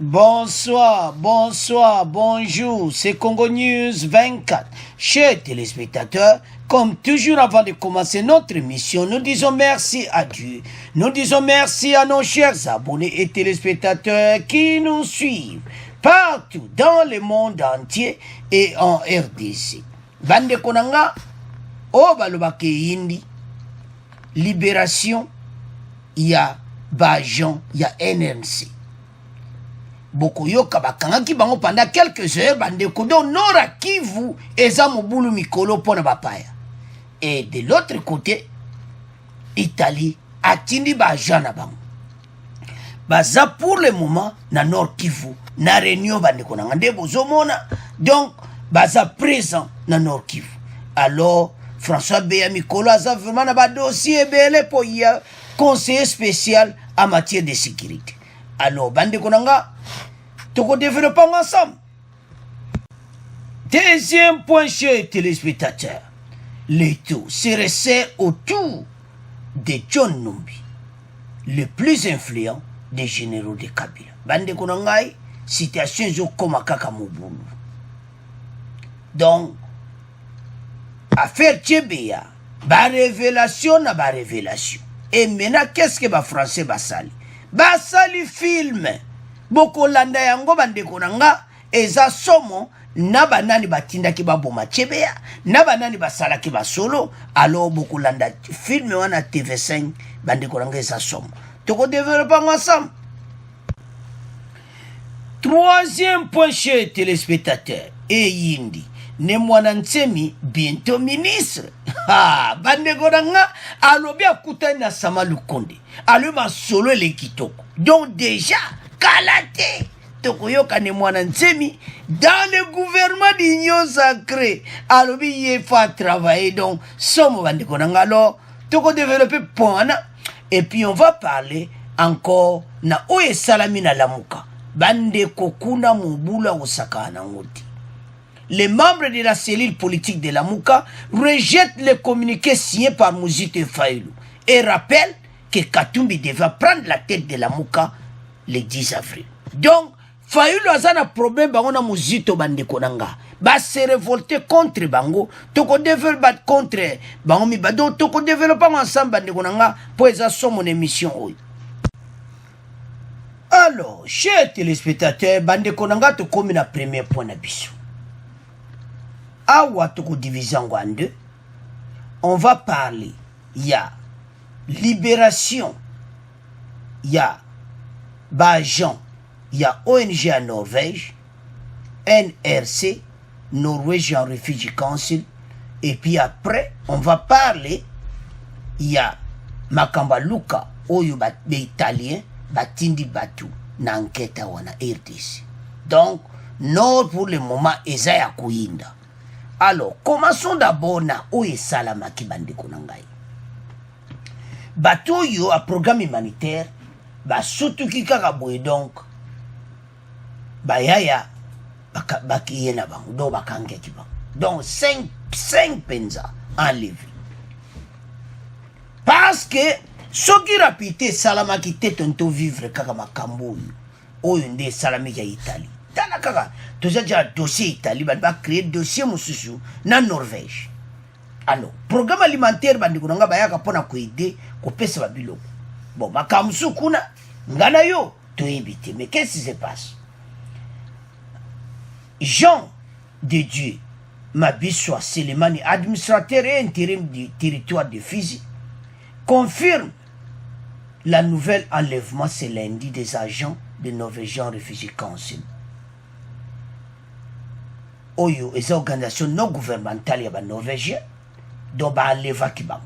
Bonsoir, bonsoir, bonjour, c'est Congo News 24. Chers téléspectateurs, comme toujours avant de commencer notre émission, nous disons merci à Dieu. Nous disons merci à nos chers abonnés et téléspectateurs qui nous suivent partout dans le monde entier et en RDC. Bande Konanga, Obalobake Indi, Libération, il y a Bajan, il y a NNC. Bokoyoka bakangaki bango pendant quelques heures bandeko donc Nora Kivu eza mobulu mikolo pona bapaya. Et de l'autre côté, Italie atindi bajana bango. Baza pour le moment na Nord Kivu na réunion bandeko nanga nde bozomona donc baza présent na Nord Kivu. Alors François Beya Mikolo aza vraiment na ba dossier belé pour y a conseiller spécial en matière de sécurité. Alors bandeko nanga Toko développons ensemble. Deuxième point, chers téléspectateurs. Le tout se resserre autour de John Numbi, le plus influent des généraux de Kabila. Bande Konangai, situation zo koma kaka mobulu. Donc, affaire Tchebeya, ba révélation na ba révélation. Et maintenant, qu'est-ce que ba français basali? Basali film. Boko landa yango bandeko nanga eza somo na banani batindaki baboma Tchebeya na banani basalaki basolo alors boko landa film wana TV5 bandeko nanga eza somo toko développer ensemble. Troisième point chez téléspectateurs et yindi ne mwana Ntsemi bientôt ministre. Bandeko nanga alobi akutani na Sama Lukonde aloma solo le kitoko donc déjà Kalate Tokoyoka ne mwana Ntsemi dans le gouvernement d'union sacrée alobi yefa travailler donc somo bandeko nanga alors toko développer point et puis on va parler encore na oye salami na lamuka bandeko kuna mubula osaka na ngoti. Les membres de la cellule politique de Lamuka rejettent le communiqué signé par Muzito Fayulu et rappellent que Katumbi devait prendre la tête de Lamuka le 10 avril. Donc, Fayulu a un problème bango na Muzito bandeko nanga. Ba se révolter contre bango, toko développer contre bango mi bado toko développer ensemble bandeko nanga pour eza so mon émission oy. Alors, chers téléspectateurs, bandeko nanga to komi na premier point na biso. Awa toko division en deux. On va parler, il y a libération, il y a Bajan, il y a ONG en Norvège, NRC, Norwegian Refugee Council, et puis après, on va parler, il y a Makamba Luka, Oyo Italien, Batindi Batu, Nanketa wana RDC. Donc, Nord pour le moment, Ezaya Kouinda. Alors, commençons d'abord na Oye Salamaki bandeko nangai. Bato yo a programme humanitaire, ba surtout ki kaka boye donc ba yaya baki yena bang do bakange ki bang. Donc 5 penza enlevé. Parce que soki rapide Salamaki tetonto vivre kaka makambo oyo nde Salamaki ya Italie. Tana kaka toza déjà dossier Italie ba créer dossier mususu na Norvège. Alors programme alimentaire bandiko nanga bayaka pona ko aider ko pesa ba biloko. Bon makamsu kuna ngana yo to éviter mais qu'est-ce qui se passe? Jean de Dieu Mabiswa Selemani, administrateur et intérim du territoire de Fizi, confirme la nouvelle enlèvement ce lundi des agents de Norwegian Refugee Council. Oyo les organisations non gouvernementales ya ba norvégien do ba enleva kibang.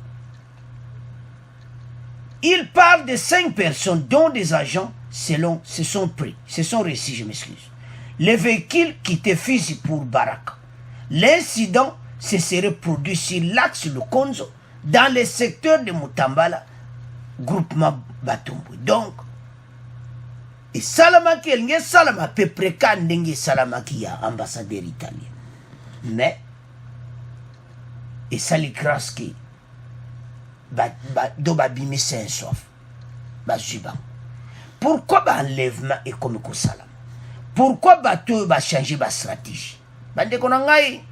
Il parle de 5 personnes dont des agents selon se sont pris, se sont récits, je m'excuse. Les véhicules quittaient Fizi pour Baraka. L'incident se serait produit sur l'axe Lukonzo dans le secteur de Mutambala, groupement Batumbu. Donc, et Salamaki, il y a Salama, peu près qu'un Salamaki a ambassadeur italien. Mais, et Sali Kraski, do babimi c'est un soif. Pourquoi l'enlèvement est comme Salama? pourquoi bateau va changer ma stratégie? Bande konangai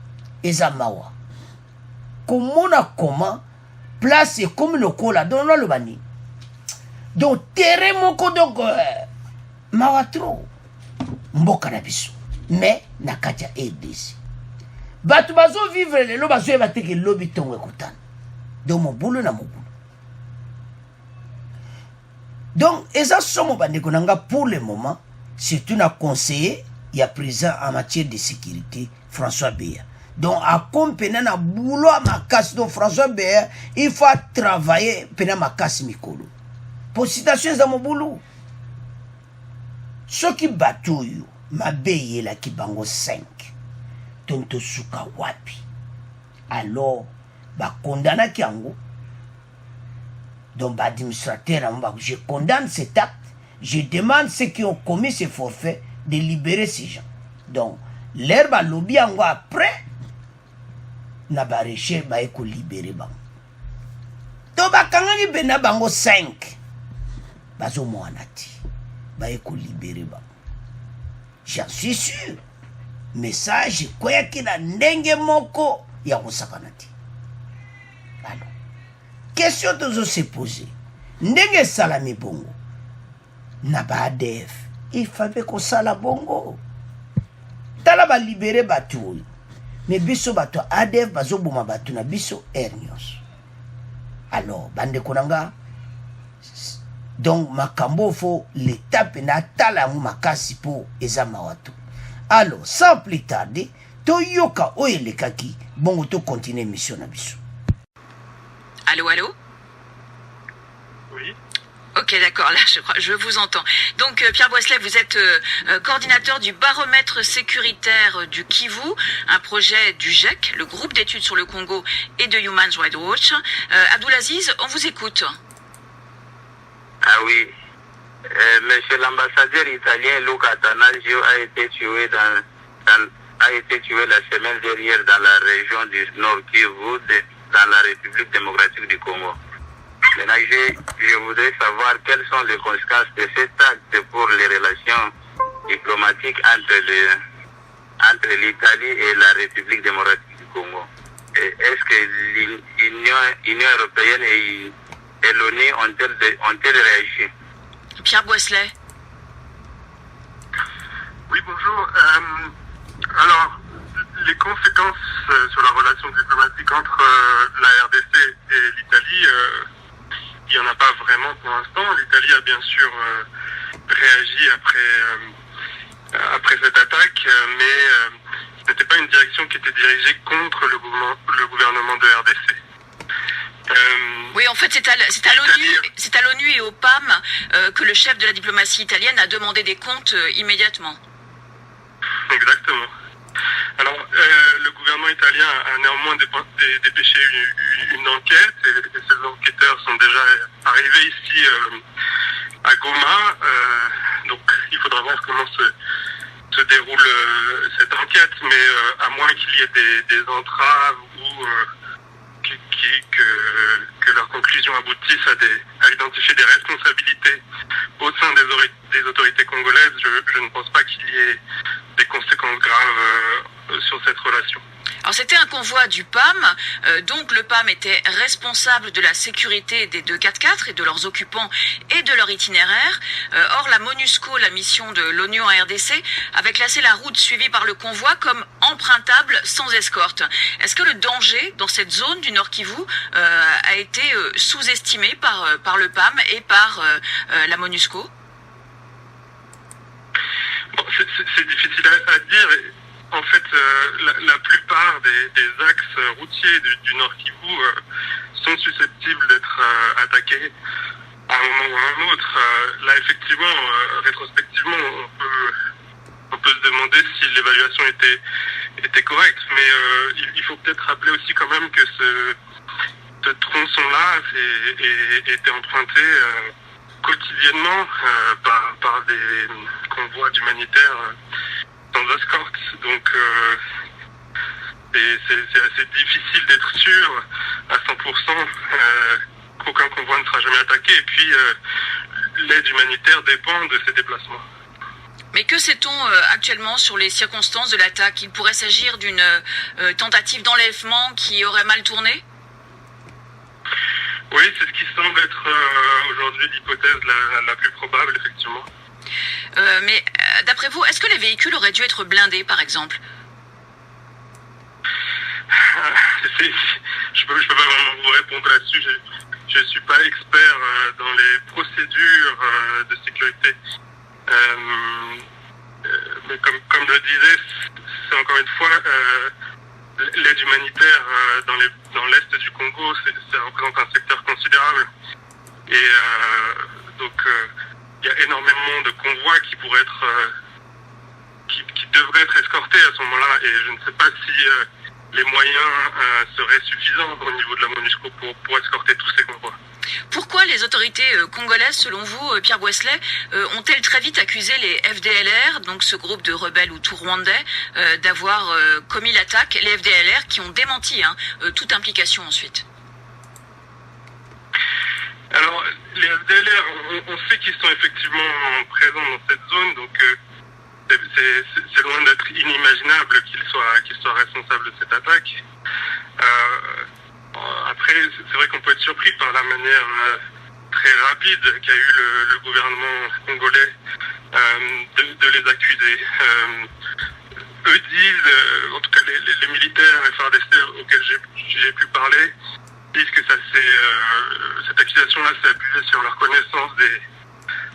eza mawa. Comment place comme le cola dans le bani. Donc terrain moko donc mawa trop. Mboka na biso. Mais nakatia EDC. Bato bazo vivre le lo bazo eba teke lobi tongo ekutana. Donc mon boulot na mon boulot. Donc eza somo bande konanga pour le moment, c'est un conseiller il y a présent en matière de sécurité François Beya. Donc à compagnie na boulot à ma casse donc François Beya, il faut travailler pena ma casse mikolo. Pour citation dans mon boulot. Ce qui batouille ma beye la ki bango 5. Tonto suka wapi. Alors ba condamna ki ango. Donc ba administrateur je condamne cet acte. Je demande ceux qui ont commis ce forfait de libérer ces gens. Donc l'herbe a lobby ango après na ba reche ba eko libérer bango. To ba kangaki bena bango 5. Bazo moanati. Ba eko libérer bango. J'en suis sûr. Message quoi qu'il a ndenge moko ya kosakanati. Alors, question de se poser. Ndenge salami bongo. Na ba ADF. Il fallait qu'on sala bongo. Tala ba libérer batu. Mais biso batu ADF bazo boma batu na biso hernios. Alors, bande konanga. Donc, makambo fo l'étape na tala mu makasi po ezama watu. Alors, sans plus tarder, to yoka oyelekaki, bongo to continuer mission na biso. Allô, allô? Oui. Ok, d'accord, là je vous entends. Donc Pierre Boisselet, vous êtes coordinateur du baromètre sécuritaire du Kivu, un projet du GIEC, le groupe d'études sur le Congo, et de Human Rights Watch. Abdoulaziz, on vous écoute. Ah oui. Monsieur l'ambassadeur italien Luca Tanagio a été tué la semaine dernière dans la région du Nord Kivu, dans la République démocratique du Congo. Maintenant, je voudrais savoir quelles sont les conséquences de cet acte pour les relations diplomatiques entre l'Italie et la République démocratique du Congo. Est-ce que l'Union européenne et l'ONU ont-elles réagi? Pierre Boisselet. Oui, bonjour. Alors, les conséquences sur la relation diplomatique entre la RDC et l'Italie, il n'y en a pas vraiment pour l'instant. L'Italie a bien sûr réagi après cette attaque, mais ce n'était pas une direction qui était dirigée contre le gouvernement de RDC. Oui, en fait, c'est à l'ONU et au PAM que le chef de la diplomatie italienne a demandé des comptes immédiatement. Exactement. Alors, le gouvernement italien a néanmoins dépêché une enquête et ces enquêteurs sont déjà arrivés ici à Goma. Donc, il faudra voir comment se déroule cette enquête, mais à moins qu'il y ait des entraves ou que leurs conclusions aboutissent à identifier des responsabilités au sein des autorités congolaises, je ne pense pas qu'il y ait des conséquences graves sur cette relation. Alors c'était un convoi du PAM, donc le PAM était responsable de la sécurité des 244 et de leurs occupants et de leur itinéraire. Or la MONUSCO, la mission de l'ONU en RDC, avait classé la route suivie par le convoi comme empruntable sans escorte. Est-ce que le danger dans cette zone du Nord Kivu a été sous-estimé par le PAM et par la MONUSCO? Bon, c'est difficile à dire. En fait, la plupart des axes routiers du Nord Kivu sont susceptibles d'être attaqués à un moment ou à un autre. Là, effectivement, rétrospectivement, on peut se demander si l'évaluation était correcte, mais il faut peut-être rappeler aussi quand même que ce tronçon-là était emprunté quotidiennement par des convois d'humanitaires sans escorte, donc c'est assez difficile d'être sûr à 100% qu'aucun convoi ne sera jamais attaqué, et puis l'aide humanitaire dépend de ces déplacements. Mais que sait-on actuellement sur les circonstances de l'attaque? Il pourrait s'agir d'une tentative d'enlèvement qui aurait mal tourné? Oui, c'est ce qui semble être aujourd'hui l'hypothèse la plus probable, effectivement. Mais d'après vous, est-ce que les véhicules auraient dû être blindés, par exemple? Je peux pas vraiment vous répondre là-dessus. Je suis pas expert dans les procédures de sécurité. Mais comme je le disais, c'est encore une fois l'aide humanitaire dans l'est du Congo, ça représente un secteur considérable. Et donc il y a énormément de convois qui pourraient être qui devraient être escortés à ce moment-là. Et je ne sais pas si les moyens seraient suffisants au niveau de la MONUSCO pour escorter tous ces convois. Pourquoi les autorités congolaises, selon vous, Pierre Boisselet, ont-elles très vite accusé les FDLR, donc ce groupe de rebelles hutus-rwandais, d'avoir commis l'attaque? Les FDLR qui ont démenti toute implication ensuite. Alors, les FDLR, on sait qu'ils sont effectivement présents dans cette zone, donc c'est loin d'être inimaginable qu'ils soient responsables de cette attaque. Après, c'est vrai qu'on peut être surpris par la manière très rapide qu'a eu le gouvernement congolais de les accuser. Eux disent, en tout cas les militaires FARDC auxquels j'ai pu parler, disent que cette accusation-là s'est appuyée sur leur connaissance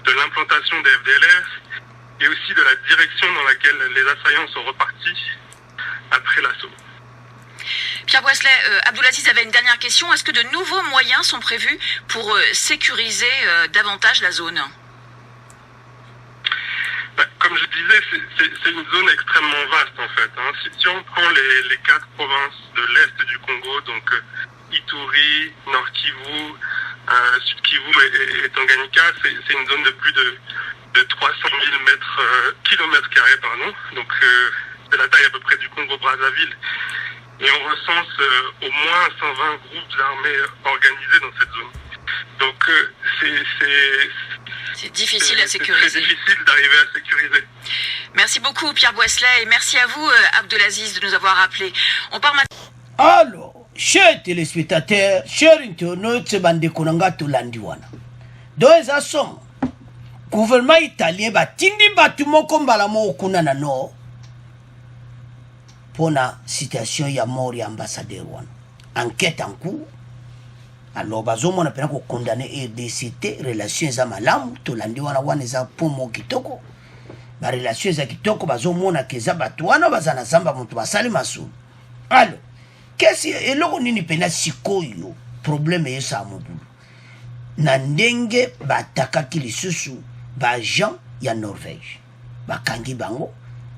de l'implantation des FDLR et aussi de la direction dans laquelle les assaillants sont repartis après l'assaut. Pierre Boisselet, Abdoulaziz avait une dernière question. Est-ce que de nouveaux moyens sont prévus pour sécuriser davantage la zone? Comme je disais, c'est une zone extrêmement vaste en fait. Si on prend les 4 provinces de l'Est du Congo, donc Ituri, Nord Kivu, Sud Kivu et Tanganyika, c'est une zone de plus de 300 000 kilomètres carrés, pardon. Donc c'est la taille à peu près du Congo-Brazzaville. Et on recense au moins 120 groupes armés organisés dans cette zone. Donc c'est difficile à sécuriser. C'est difficile d'arriver à sécuriser. Merci beaucoup Pierre Boisselet et merci à vous Abdoulaziz de nous avoir appelés. On part maintenant. Alors, chers téléspectateurs, chers internautes, bande konanga tolandi wana. Donc eza somo. Gouvernement italien batindi batu moko mbala mo kuna na no. Pour la situation ya mort ya ambassadeur wana. Enquête en cours. Alors bazomo na pena ko condamner RDCT relations za malamu to landi wana za pomo kitoko. Ba relations za kitoko bazomo na keza batu wana bazana samba mutu basali masu. Alors, qu'est-ce eloko nini pena sikoyo problème yesa mobulu. Na ndenge batakaki lisusu ba Jean ya Norvège. Bakangi bango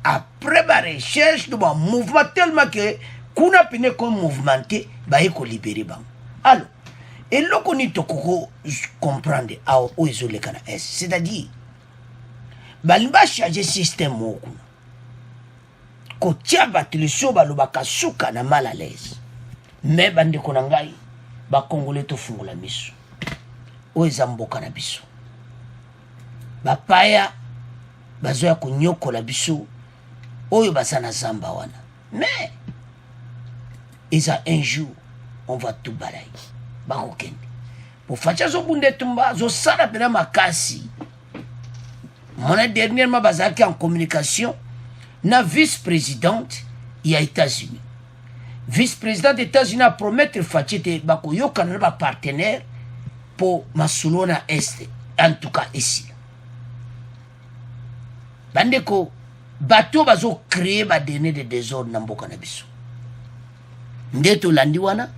après la recherche de mon mouvement tellement que kuna pene comme mouvementé ba eko libérer bang. Alors et là qu'on y toko comprendre à où ils ont les canaux, c'est-à-dire balimba changer système moko ko tia batilisho balobaka suka na mal à l'aise mais bande konangai ba congolais to fungola miso o ezamboka na biso ba paya bazoya kunyokola biso oyo basana zamba wana mais isa un jour on va tout balayer bakokende pour faire zo bunde tumba zo sala pena makasi mona dernièrement bazaki en communication na vice-présidente ya États-Unis vice-présidente des États-Unis a promettre fachete bakoyoka na ba partenaire pour masulona est en tout cas ici bandeko bato bazo créer ba donner des désordres na mboka na biso ndeto landi wana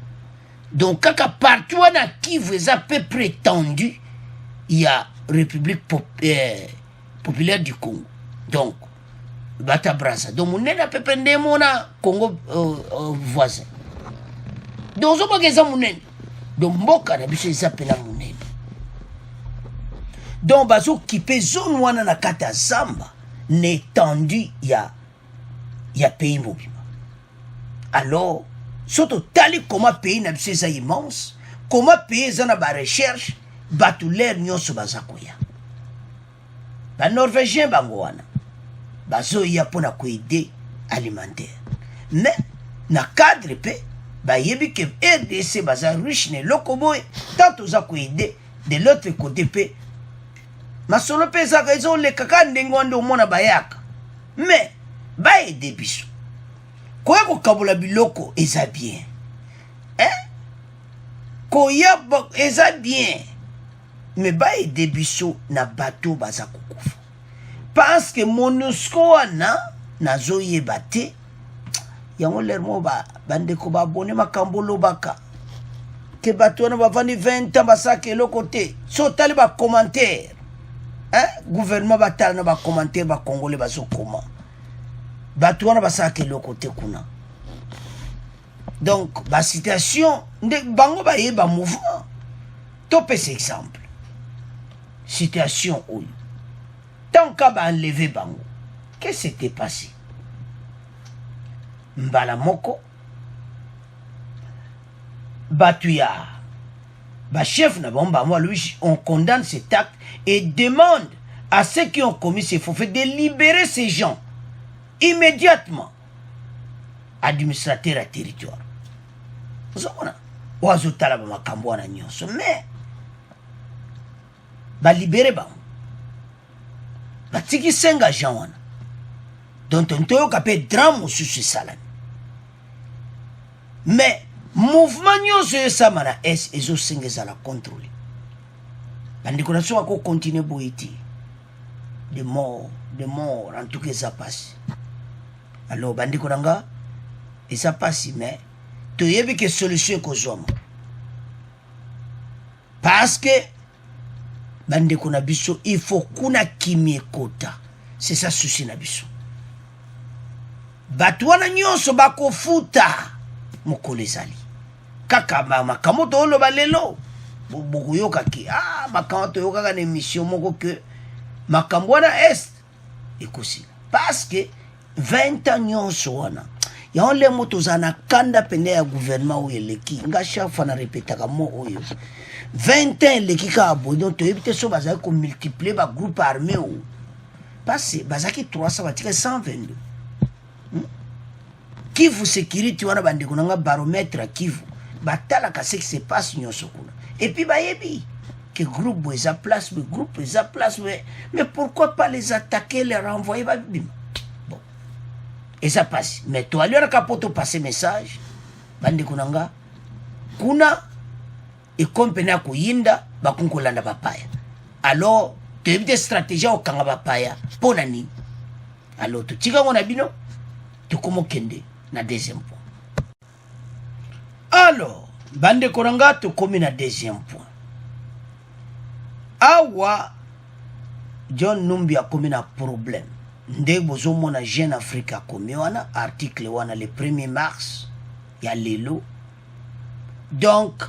donc kaka partout wana Kivu eza peu prétendu il y a République populaire du Congo donc bata brasa donc munena pepe ndemona Congo voisin donc zo bageza munene donc mboka na biso eza pena munene donc bazo kipe zone wana na kata zamba n'étendu il y a pays mobile. Alors, surtout tali comment pays n'a pas immense, comment pays n'a pas recherche, batou l'air nyonso bazakoya. Ba Norvégien bangoana, bazoya mpona koide alimentaire mais na cadre mpe bayebi ke RDC baza riche na eloko boye tant toza koide de l'autre côté mpe masolo mpe ezaka ezoleka kaka ndenge wana nde omona bayaka mais baede biso koya kokabola biloko eza bien koya eza bien mais baede biso na bato baza kokufa parce que MONUSCO wana nazoyeba te yango lere mo bandeko babone makambo olobaka ke bato wana bavandi 20 ans basaka eloko te so otali bacommentaire gouvernement batala na bacommentaire bakongole bazokoma bato wana basaka eloko te kuna donc basituation nde bango bayeba mouvement topesa exemple situation oyo tant ka baenleve bango qu'est-ce qui s'était passé mbala moko bato ya bachef na bango bango alobi on condamne cet acte et demande à ceux qui ont commis ces faux faits de libérer ces gens immédiatement. Administrateur à territoire. Vous savez, oiseau talaba makambo na nyonso mais ba libérer ba batiki senga gens wana donc on toyo kapé drame sur ce salami mais mouvement nyonso esama na es ezo sengeza la contrôler bandiko na so ko continuer boiti de mort en tout cas ça passe alors bandiko nanga et ça passe mais tu yebi que solution ko zoma parce que bandiko na biso il faut kuna kimie kota c'est ça souci na biso bato wana nyonso bakofuta mokolo ezali kaka makambo tooloba lelo bokoyoka ki makambo toyokaka na émission moko ke makambo wana est ekosila parce que 20 ans nyonso wana yango lemo toza na kanda pene ya gouvernement oyo eleki nga chaque fois na répétaka mo oyo 20 ans eleki kaka boye donc toyebi te so bazali komultiplier bagroupe armé oyo parce bazalaki 300 batika 122 Kivu sécurité wana bandeko nanga baromètre à Kivu batalaka ce qui se passe nyonso kuna et puis bayebi que groupe eza place mais groupe eza place mais pourquoi pas les attaquer les renvoyer babim bon et ça passe mais toi alors kapoto passer message bandeko nanga kuna et compena ko yinda bakunkolanda bapaya alors tu as stratégie au kanga bapaya pona ni alors tu tika ngona bino tu komo kende na deuxième point. Alors, bande koranga to komi na deuxième point. Awa John Numbi a komi na problème. Nde bozo mona Jeune Afrique a komi wana article wana le 1er mars ya lelo. Donc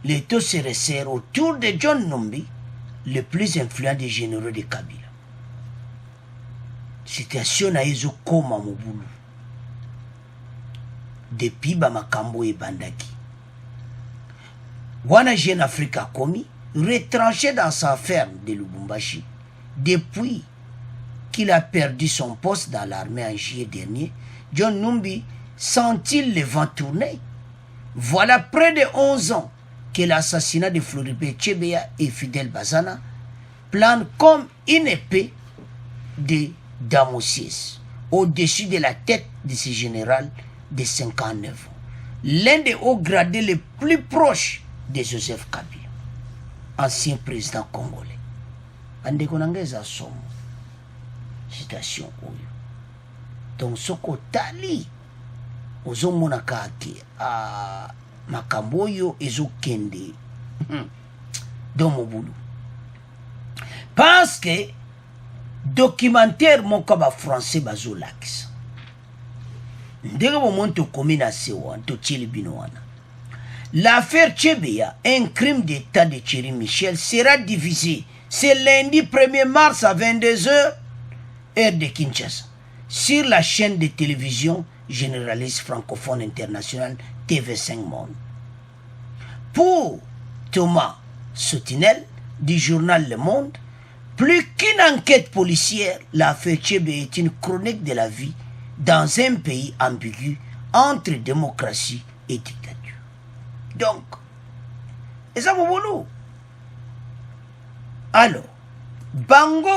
les taux se resserrent autour de John Numbi, le plus influent des généraux de Kabila. Situation na ezo koma mobulu. Depuis Bamakambo et Bandaki. Wana Jeune Afrique a commis, retranché dans sa ferme de Lubumbashi, depuis qu'il a perdu son poste dans l'armée en juillet dernier, John Numbi sent-il le vent tourner? Voilà près de 11 ans que l'assassinat de Floribert Chebeya et Fidel Bazana plane comme une épée de Damoclès au-dessus de la tête de ce général de 59 ans, l'un des hauts gradés les plus proches de Joseph Kabila, ancien président congolais. Andeko nangeza somo citation oyo. Donc soko tali ozomona kake makambo oyo ezokende dans mobulu. Parce que documentaire mon kaba français bazolax. L'affaire Chebeya, un crime d'État de Thierry Michel, sera divisée ce lundi 1er mars à 22h, heure de Kinshasa, sur la chaîne de télévision généraliste francophone internationale TV5 Monde. Pour Thomas Soutinel du journal Le Monde, Plus qu'une enquête policière, l'affaire Tchebe est une chronique de la vie dans un pays ambigu entre démocratie et dictature. Donc, et ça vous voulez. Alors, bango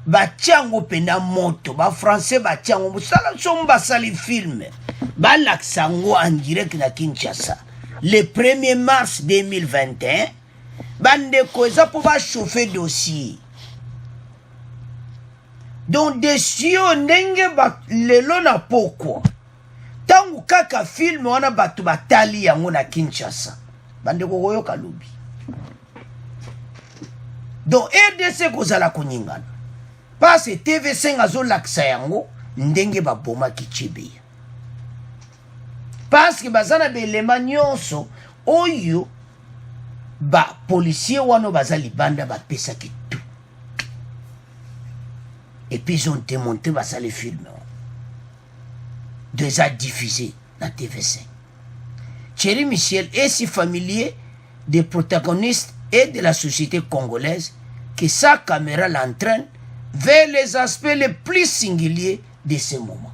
batiango pena moto, ba français batiango musala somba sali film, ba laksango en direct na Kinshasa le 1er mars 2021. Bande koza pour va chauffer dossier. Donc desio ndenge ba lelo na pokwa. Tangu kaka film wana batu batali yango na Kinshasa. Bande koyo kalubi. Donc RDC kozala koningana. Parce TV5 azo laksa yango ndenge ba boma kichebe. Parce que bazana belema nyonso oyo ba policier wano bazali banda ba pesa ki tout. Et puis ils ont démonté bazali film. Déjà diffusé dans TV5. Thierry Michel est si familier des protagonistes et de la société congolaise que sa caméra l'entraîne vers les aspects les plus singuliers de ce moment.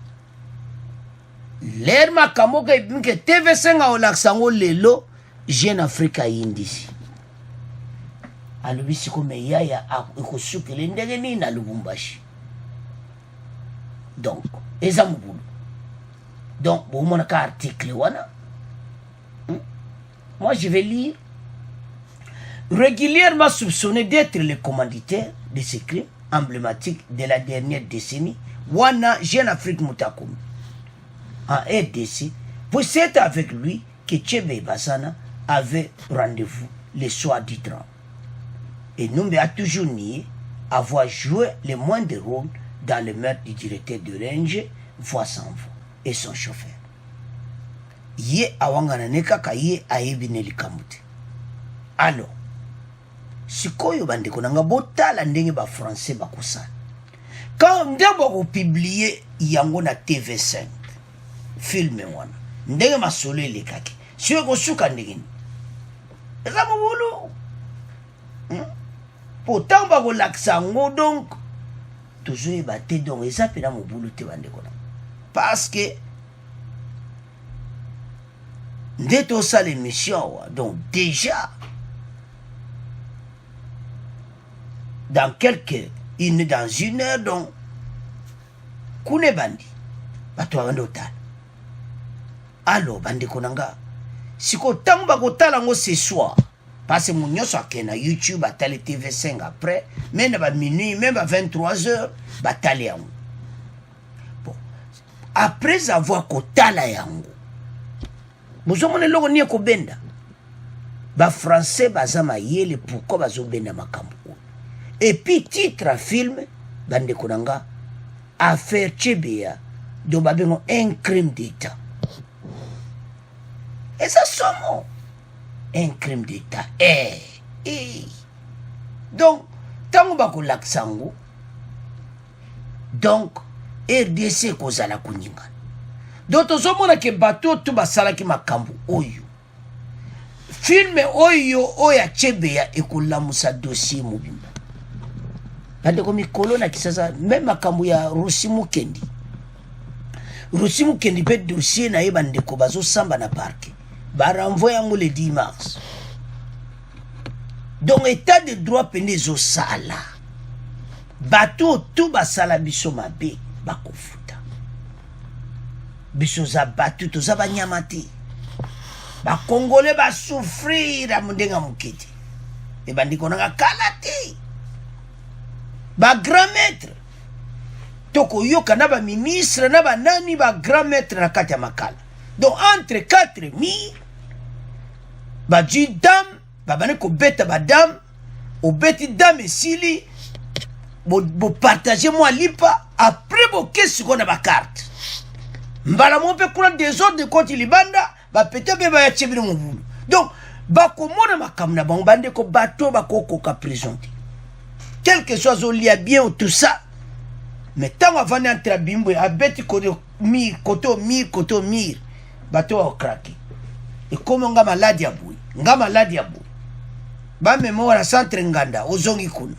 L'air makamoka que TV5 a olaksango lelo Jeune Afrique indisi. Alobi siko meyaya ekosukele ndenge nini na Lubumbashi. Donc, eza mubulu. Donc, bon mon article wana. Moi je vais lire. Régulièrement soupçonné d'être le commanditaire de ces crimes emblématiques de la dernière décennie, wana Jeune Afrique Mutakoum en RDC, pour c'est avec lui que Tchebe Bassana avait rendez-vous le soir du 30. Et Numbe a toujours nié avoir joué le moindre rôle dans le meurtre du directeur de Range, voix sans voix, et son chauffeur. Ye awangana neka ka ye aebine likamute. Alors, sikoyo bandeko nanga botala ndenge ba français bakosa. Quand ndabo ko publier yango na TV5 film wana, ndenge masolo elekaki. Siwe ko suka ndenge. Eza mobulu. Pourtant ba ko laksango donc toujours baté donc eza pena mobulu te bandeko na. Parce que ndeto sa l'émission donc déjà dans une heure donc kune bandi bato bando tal. Alors bandi konanga siko tango bakotala ngo ce soir parce que mon nyoso akena YouTube atali TV5 après même ba minuit même à 23h batali yango. Bon après avoir kotala yango muzomone loko nie ko benda ba français bazama yele pourquoi bazobenda makambo. Et puis titre à film bande konanga affaire Tchebe do babengo un crime d'état. Et ça somme un crime d'état. Donc tango bako laksango donc RDC kozala kuninga. Donc tozomona ke bato to basala ki makambo oyo. Film oyo oya Tchebe ekolamusa dossier mobimba. Bande ko mikolo na kisasa même makambo ya Rusimu Kendi. Rusimu Kendi pe dossier na yebande ko bazo samba na parquet. Ba renvoyer yango le 10 mars. Donc état de droit penezo sala. Bato tout basala biso mabe bakofuta. Biso za batu to za banyamati. Ba Congolais ba souffrir a mundenga mukete. E bandi konanga kalate. Ba grand maître toko yoka na ba ministre na ba nani ba grand maître na kati ya makala. Donc entre 4000 ba ji dam ba bane ko beta ba dam o beti dam esili bo partager moi lipa après bo kesi ko na ba carte mbala mo pe kuna désordre de koti libanda ba pete be ba ya chebiri mubulu. Donc ba ko mona makamna ba bande ko bato ba ko ka prison. Quel que soit au lia bien ou tout ça, mais tant avant d'entrer à Bimbo, à bête koto mir, bateau au craqué. Et comme on a maladie à bout, ba mémoire à centre nganda, aux zongi kuna.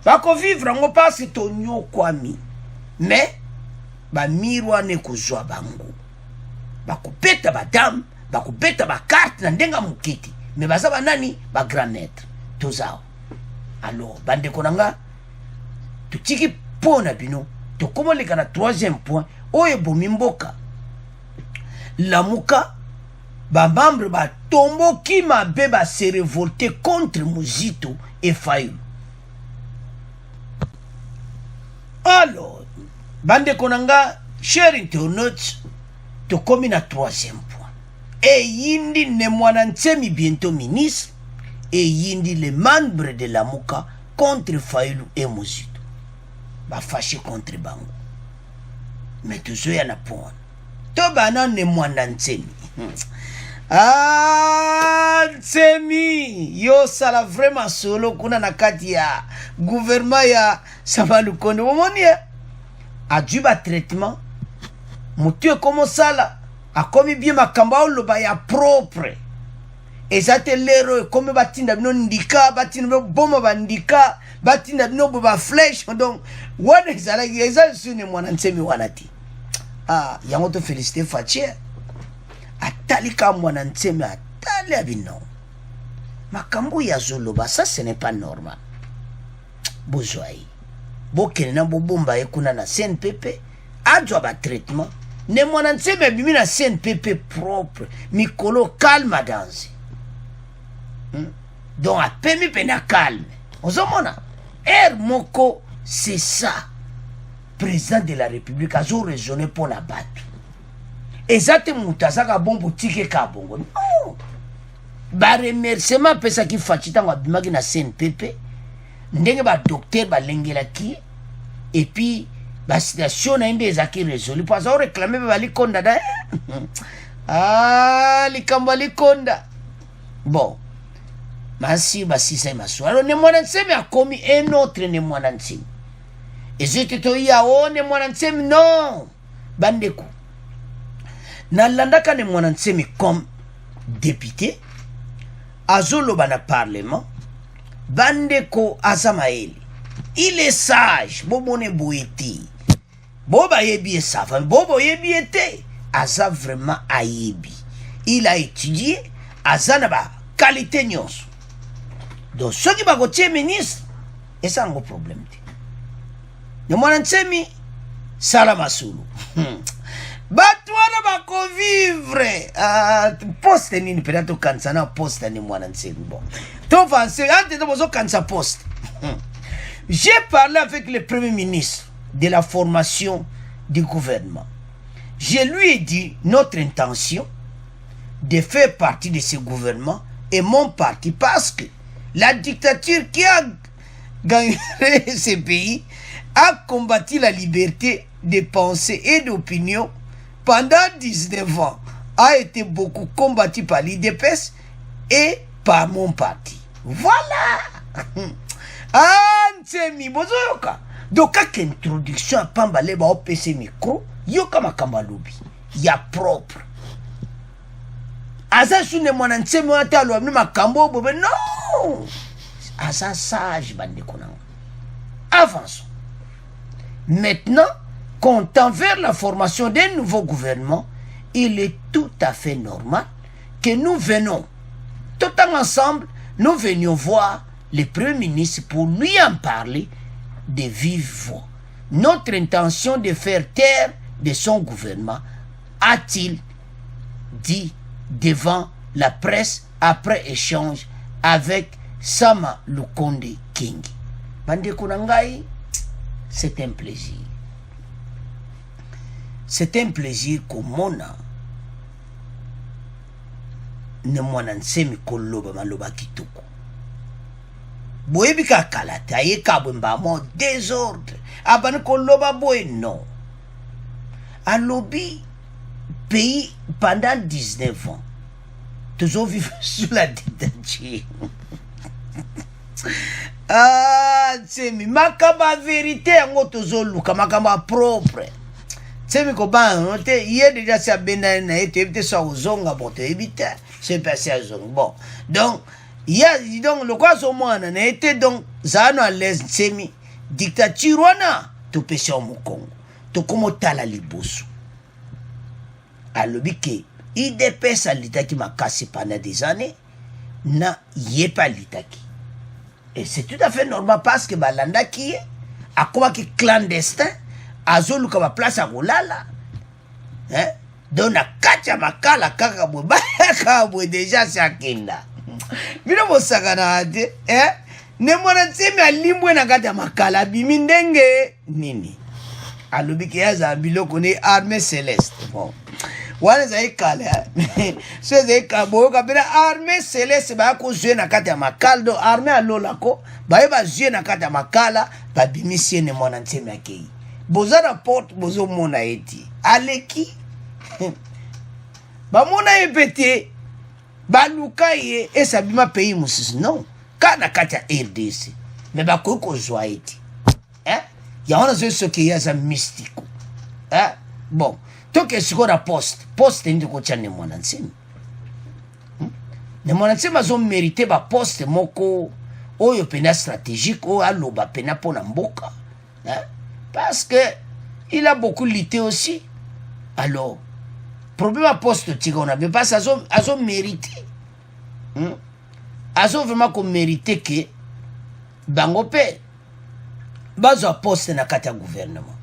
bako vivre ngo pasi tonyo kwami mais bamirwa ne kuzwa bango bakupeta badam bakupeta bakarte na ndenga mukiti mais baza banani ba grand maître tozao. Alors bandeko nanga tutiki pona bino tokomoleka na troisième point oyo bomi mboka lamuka bamembre batomboki mabe base révolté contre Muzito et Fayulu. Alors bandeko nanga chers internautes tokomi na troisième point et yindi ne mwana Ntsemi bientôt ministre et yindi les membres de Lamuka contre Fayulu et Muzito fâché contre bango mais toujours yana point to bana ne mwana Ntsemi Ntsemi yo sala vraiment solo kuna na kati ya gouvernement ya Samalukonde omoni a dû ba traitement mutu comme sala a komi bien makamba oloba ya propre ezate lero comme batinda bino ndika batinda boma bandika batinda bino ba flèche donc wana ezala ezali sune mwana Ntsemi wanati yango to féliciter Fatia atalika mwana Ntsemi atali abino makambo ya zoloba ça ce n'est pas normal bozwai bokene na bobomba ekuna na CNPP adwa ba traitement ne mwana Ntsemi bimi na CNPP propre mikolo calme danse donc a pemi pena calme ozomona moko c'est ça président de la République azo raisonner pour la battre ezate mutazaka bombo tike ka bongo non ba remerciement pesa ki fachita ngwa bimaki na CNPP ndenge ba docteur ba lengela ki et puis ba situation na inde ezaki résolu parce que réclamer ba likonda da likamba likonda bon masi basisa maso alors ne mwana Ntsemi a commis un autre ne mwana Ntsemi et j'étais to ya ne mwana Ntsemi non bandeko na landaka ne mwana Ntsemi comme député azoloba na parlement bandeko Azamaeli il est sage bobone boeti boba yebi esava bobo yebi ete aza vraiment ayebi il a étudié azana ba qualité nyonso donc ceux qui bagotie ministre et ça un problème ne mwana Ntsemi sala masulu batu wana bako vivre poste nini pena to kansa na poste ni mwana Ntsemi bon to fanse ante to bozo kansa poste j'ai parlé avec le premier ministre de la formation du gouvernement. Je lui ai dit notre intention de faire partie de ce gouvernement et mon parti parce que la dictature qui a gagné ce pays a combattu la liberté de pensée et d'opinion pendant 19 ans, a été beaucoup combattu par l'IDPS et par mon parti. Voilà. Ntsemi bozo yoka. Donc kaka introduction à pambale ba OPC micro, yoka makamba lobi. Ya propre. Asa sune mwana Ntsemi wata alo amni makambo bobe non. Asa sage bande konanga. Avançons. Maintenant, comptant vers la formation d'un nouveau gouvernement, il est tout à fait normal que nous venons, tout ensemble, nous venions voir le Premier ministre pour lui en parler de vive voix. Notre intention de faire taire de son gouvernement, a-t-il dit devant la presse après échange avec Sama Lukonde King. Bande Kunangai, c'est un plaisir. C'est un plaisir komona ne mwana Ntsemi koloba maloba kitoko. Boyebi ka kalata ye kabwe mbamo désordre. Abane koloba boye non. Alobi pays pendant 19 ans. Toujours vivre sous la dictature. Ntsemi makamba vérité yango tozo luka makamba propre. Ntsemi ko ba note hier déjà ça bena na été peut-être ça ozonga bon te éviter c'est passé à zong bon donc ya donc le quoi so mwana na été donc zano à l'aise semi dictature wana to pesa mu Congo to komo tala liboso alobi ke IDPS alitaki makasi pendant des années na yepa litaki et c'est tout à fait normal parce que balanda qui a quoi qui clandestin azoluka ba place à kolala hein donc na kacha makala kaka boba ka déjà sakenda bino bosakana ate ne mwana nsemi alimbwe na kati ya makala bimi ndenge nini alobi ke yaza biloko ne armée céleste bon wana za ikala so za ikabo kabira armée céleste ba ko zwe na kati ya makala do armée alola ko ba ba zwe na kati ya makala ba bimisie ne mwana nsemi akei bozana porte bozo mona eti aleki ba mona epete baluka ye esabima pays musis non kana kati ya RDC mais bakoko zwa eti ya wana zo ke ya za mystico bon toke sikora poste ndi ko chane mwana nsemi ne mwana nsemi zo mériter ba poste moko oyo pena stratégique o aloba pena pona mboka parce que il a beaucoup lutté aussi alors problème à poste tigona mais pas azo mérité azo vraiment ko mérité que bango pe bazo poste na kati ya gouvernement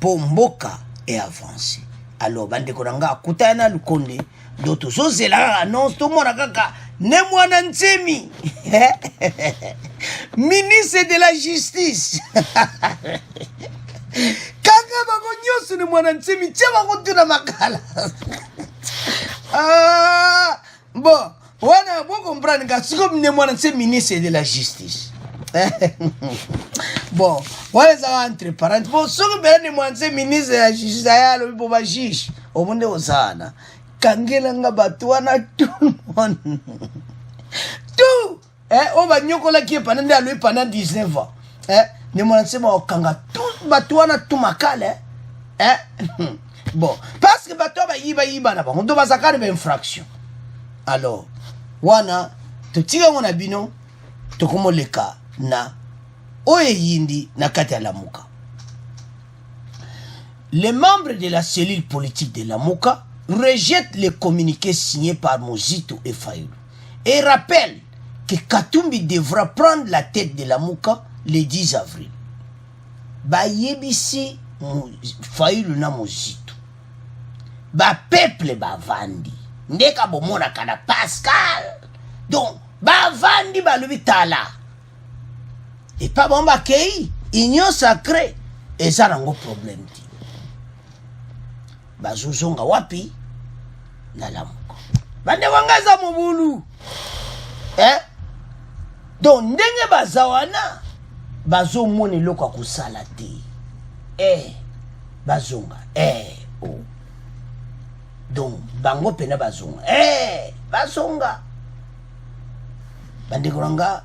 pour mboka et avancer alors bande ko nga kutana lukonde doto zo zela annonce to mona kaka ne mwana nsemi ministre de la justice kaka bako nyoso ne mwana nsemi chema kutuna makala bon wana bon comprendre ka siko ne mwana nsemi ministre de la justice bon wale za entre parenthèses bon soko bela ne mwana nsemi ministre de la justice ayalo bo ba juge omunde osana kangela nga batu wana tout tout on va nyokola qui pendant à lui pendant 19 ans ne mwana nsema okanga tout batu wana tout makale bon parce que batu ba yiba na bango ndo bazakari ba infraction alors wana totika ngona bino tokomoleka na oye yindi na kati ya Lamuka. Les membres de la cellule politique de Lamuka rejettent les communiqués signés par Mozito et Fayulu et rappellent que Katumbi devra prendre la tête de Lamuka le 10 avril. Ba yebisi Fayulu na Mozito. Ba peuple ba vandi. Ndeka bomona kana Pascal. Donc, ba vandi ba lubitala. Et pas bon ba kei, union sacrée. Et ça n'a pas de problème. Ba zozonga wapi na Lamuka. Bande wangaza mubulu. Donc ndenge bazawana bazo moni loko kusala te. Bazonga. Oh. Donc bango pena bazonga. Bazonga. Bande kuranga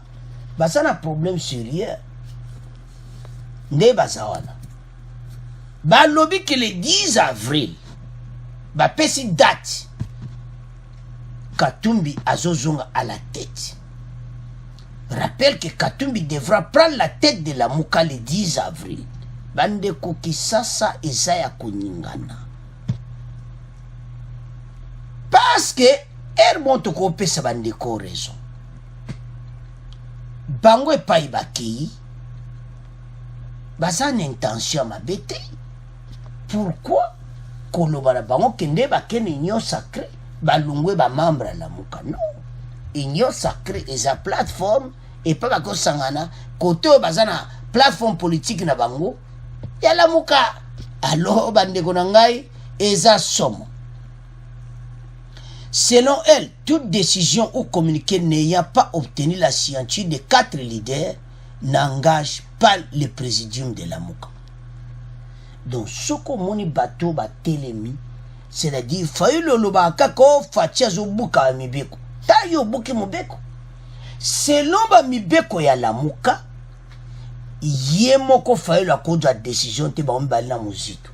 basana problème sérieux. Nde bazawana. Balobi que le 10 avril ba pesi date Katumbi azozonga à la tête. Rappelle que Katumbi devra prendre la tête de Lamuka le 10 avril. Bande kokisasa ezaya kuningana. Parce que monte ko pesa bande ko raison. Bango e pai bakei. Basan intention mabete. Pourquoi kolobala bango kende bakene union sacrée balungwe ba membre à Lamuka? Non. Union sacrée est sa plateforme et pas bako sangana côté bazana plateforme politique na bango ya Lamuka. Alors bande konangai eza somo. Selon elle, toute décision ou communiqué n'ayant pas obtenu la signature de 4 leaders n'engage pas le présidium de Lamuka. Donc, ce que moni bateau ba telemi, c'est-à-dire, Fayulu loba kako fatia zo buka mibeko. Ta yo buki mubeko. Selon ba mibeko ya Lamuka, yemoko Fayulu akoja décision te ba mbali na Mozito.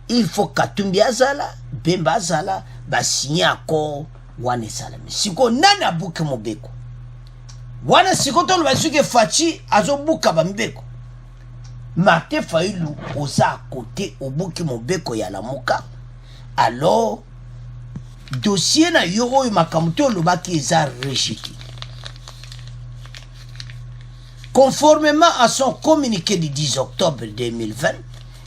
Il faut Katumbi azala, Bemba azala, ba signer accord wane salami. Siko nana buki mubeko. wana sikoto lobasuke Faci azobuka bambeko Martin Fayulu oza à côté obuki mobeko ya Lamuka. Alors dossier na yoro makamuto lobaki eza rejeté. Conformément à son communiqué du 10 octobre 2020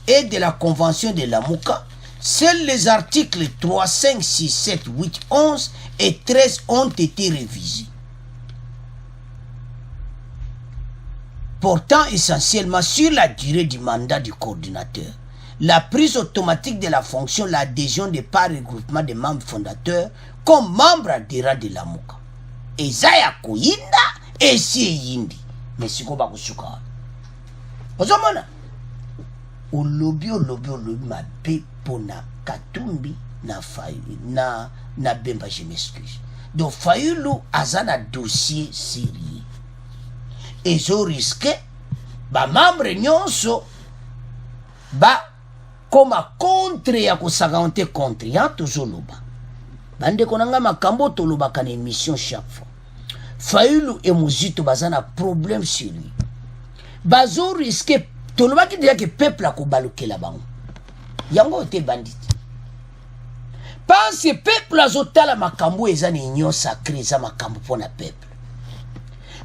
et de la convention de Lamuka, seuls les articles 3, 5, 6, 7, 8, 11 et 13 ont été révisés, portant essentiellement sur la durée du mandat du coordinateur, la prise automatique de la fonction, l'adhésion de par regroupement des membres fondateurs comme membres adhérents de Lamuka. Ezaya Koyinda et Yindi. Mais si on va kusuka. Ozomona. Olobi ma be pona Katumbi na Fayulu na Bemba, je m'excuse. Donc Fayulu azana dossier sérieux. Et zo risqué ba membre nyonso ba comme contre ya kosagante contre ya tozoloba. Bande konanga makambo toloba kana émission chaque fois. Fayulu et Muzito bazana problème sur lui. Bazo risqué toloba ki déjà que peuple a kobalukela bango. Yango te bandit. Pense peuple azotala makambo ezana union sacrée za makambo pona peuple.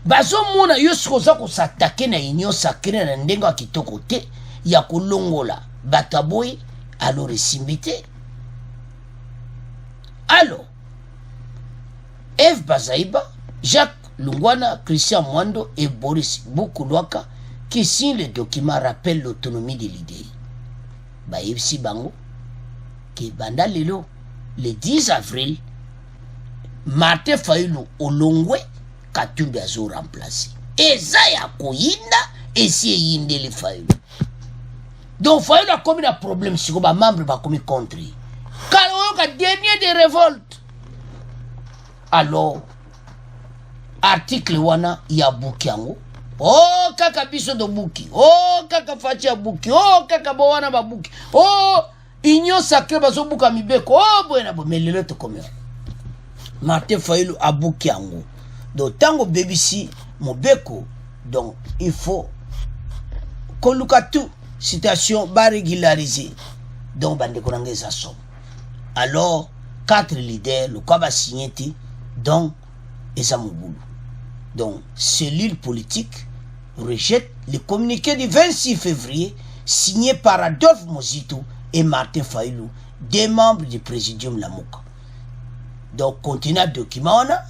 Bazo mona yoskoza ko s'attaquer na union sacrée na ndenga kitoko te ya kolongola bataboy alors esimbité. Alors Eve Bazaiba, Jacques Lungwana, Christian Mwando et Boris Boukoulwaka qui signent le document rappellent l'autonomie de l'idée. Baïbsi Bango, qui banda lelo, le 10 avril, Martin Fayulu Olongwe, Katumbi azo remplacé. Et Zaya Koyinda, et si Yinde le Fayulu. Donc Fayulu a commis un problème si les membres ont commis contre. Car on a dernier des révoltes. Alors, article wana ya buki yango. Oh kaka biso do buki. Oh kaka Faci ya buki. Oh kaka bawana ba buki. Oh union sacrée bazo buka mibeko. Oh boyena bo melelo to komyo. Martin Fayulu a buki yango. Donc tango BBC mobeko, donc il faut qu'on look à tout situation ba régulariser. Donc bande konanga za somme. Alors 4 leaders le quoi va signer donc Esamoboulou. Donc, cellule politique rejette le communiqué du 26 février signé par Adolphe Muzito et Martin Fayulu, des membres du Présidium Lamuka. Donc, continue document on a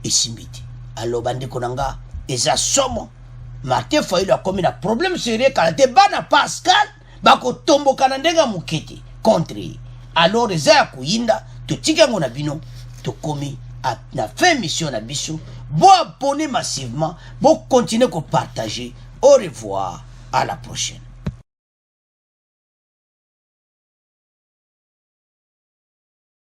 et simbiti. Alors, bande konanga eza somo Martin Fayulu a commis un problème sérieux quand il bana Pascal bako tombo kanandenga mukete contre. Alors, eza kuyinda to tika ngona bino to commis na fait mission na biso, bon abonner massivement, bon continuer à partager. Au revoir, à la prochaine.